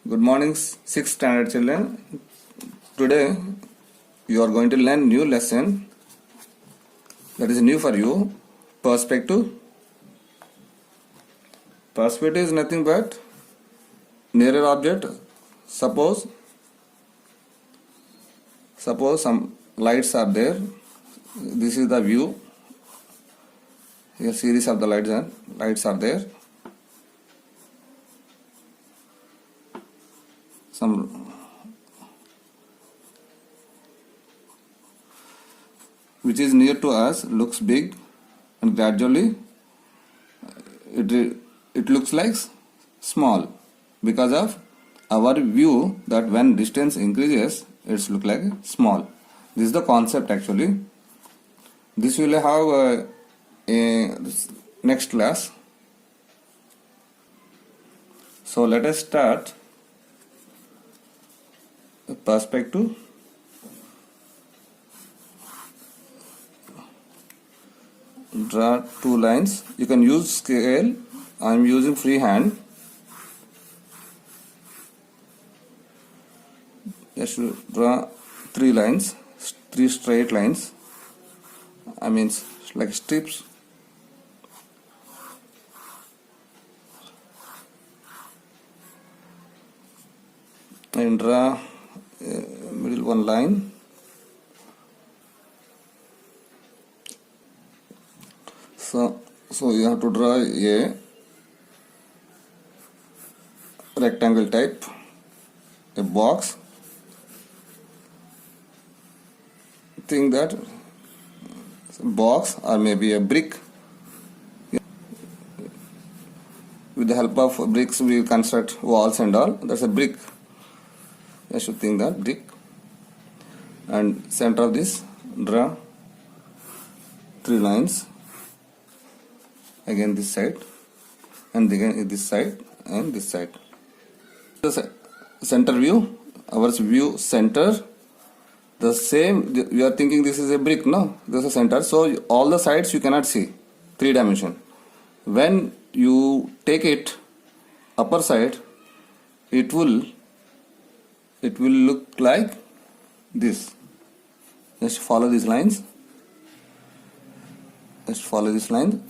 Good morning, 6th standard children. Today you are going to learn new lesson that is new for you. Perspective. Perspective is nothing but nearer object. Suppose some lights are there. This is the view. Here series of the lights are there. Which is near to us looks big, and gradually it looks like small because of our view that when distance increases it's look like small. This is the concept actually. This will have a next class. So let us start. Perspective. Draw two lines. You can use scale. I am using freehand. Just draw three lines, three straight lines. I mean like strips. And draw middle one line. So you have to draw a rectangle type, a box. Think that box or maybe a brick. With the help of bricks we construct walls and all. That's a brick. I should think that brick. And center of this draw three lines. Again this side, and again this side and this side. The center view, our view center. The same, we are thinking this is a brick, no? This is a center. So all the sides you cannot see, 3 dimension. When you take it upper side, it will look like this. Just follow these lines. Just follow this line.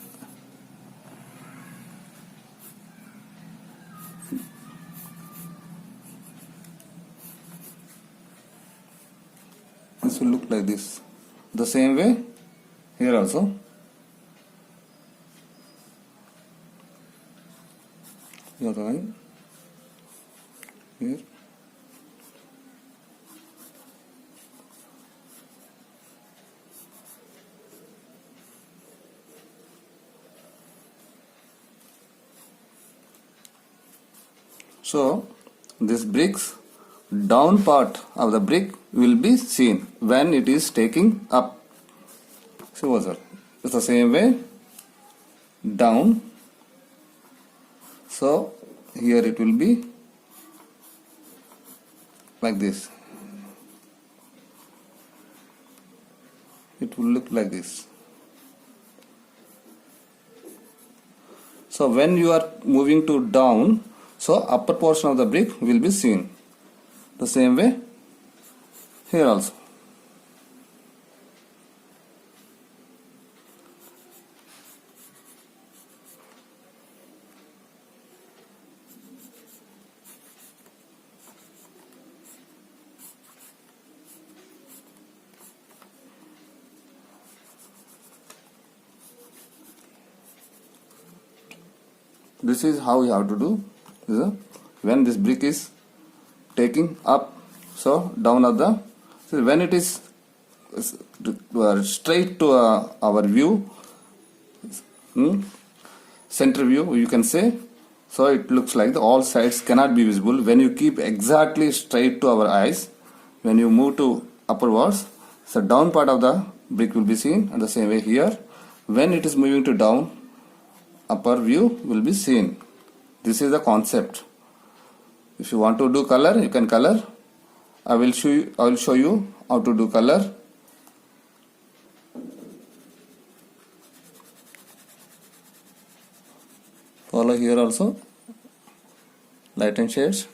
This will look like this. The same way here also. Your line here. So this bricks down part of the brick will be seen when it is taking up. So it's the same way down. So here it will be like this. It will look like this. So when you are moving to down, so upper portion of the brick will be seen. The same way here also. This is how you have to do. When this brick is taking up, so down of the, so when it is straight to our view, center view you can say, so it looks like all sides cannot be visible. When you keep exactly straight to our eyes, when you move to upwards, so down part of the brick will be seen, and the same way here when it is moving to down, upper view will be seen. This is the concept. If you want to do color, you can color. I will show you how to do color. Follow here also light and shades.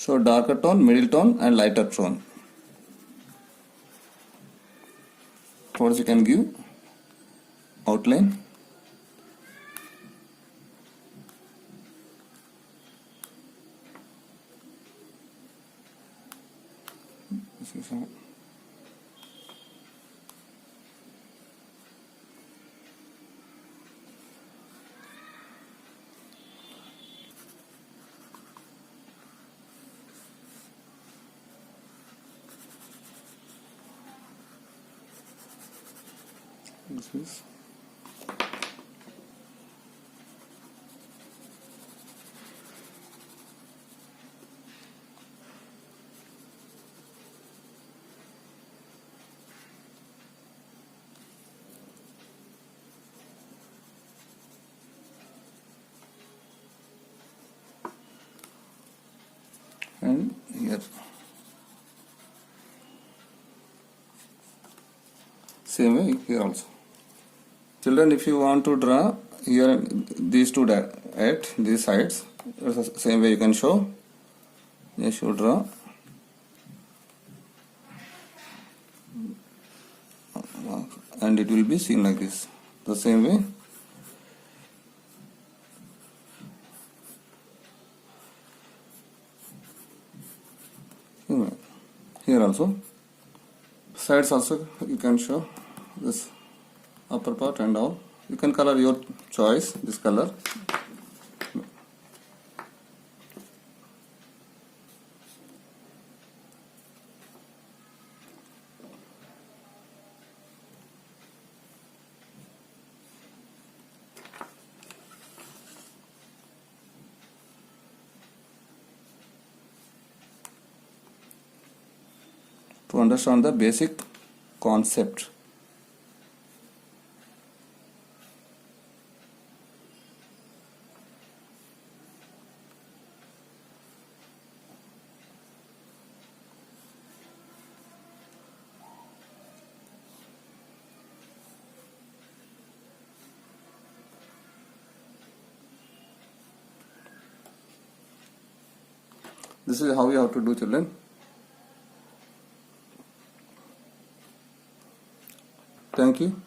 So darker tone, middle tone and lighter tone. First you can give outline. This is how. This is and here. Same way here also. Children, if you want to draw here these two at these sides, same way you can show. You should draw. And it will be seen like this. The same way. Here also. Sides also you can show this upper part and all. You can color your choice, this color. To understand the basic concept. This is how you have to do, children. Thank you.